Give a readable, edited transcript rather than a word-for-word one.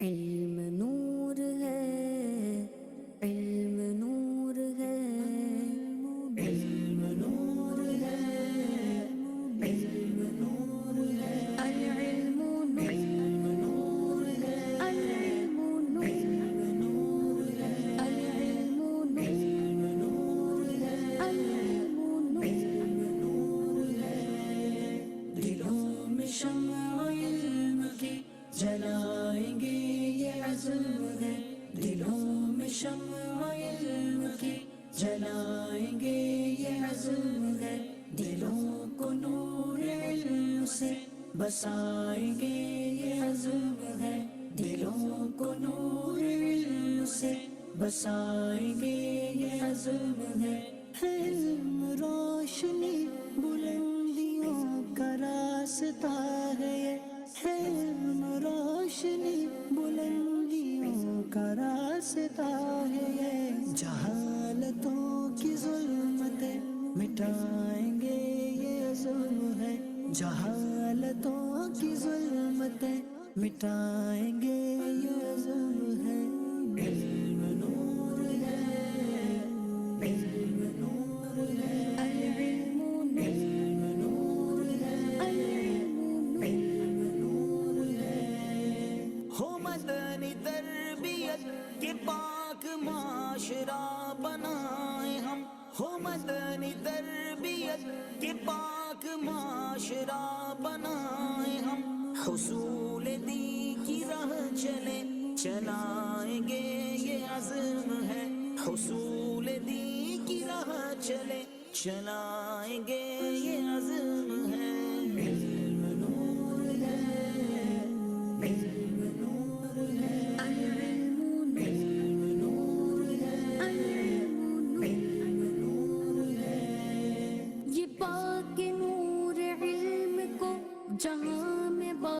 علم نور ہے، علم نور ہے، علم نور ہے، علم نور ہے، العلم نور ہے، العلم نور ہے، العلم نور ہے، العلم نور ہے، دلوں میں شمع علم کی جلائیں گے یہ عزم ہے، دلوں میں شمع علم کی جلائیں گے یہ عزم ہے، دلوں کو نور علم سے بسائیں گے یہ عزم ہے، دلوں کو نور علم سے بسائیں گے یہ عزم ہے، علم روشنی بلندیوں کا راستہ ہے، یہ علم روشنی بلندیوں کا راستہ ہے، یہ جہالتوں کی ظلمتیں مٹائیں گے یہ عزم ہے، جہالتوں کی ظلمتیں مٹائیں گے یہ عزم ہے، علم نور ہے، علم نور ہے، العلم نور ہے، العلم نور ہے، ہو مدنی تربیت کے پاک معاشرہ بنائیں ہم، ہو مدنی تربیت کے پاک معاشرہ بنائیں ہم، حصول دی کی راہ چلائیں گے یہ عزم ہے، حصول دی کی راہ چلائیں گے یہ عزم ہے، علم نور ہے، علم نور ہے، العلم نور ہے، العلم نور ہے، یہ پاک نور علم کو جہاں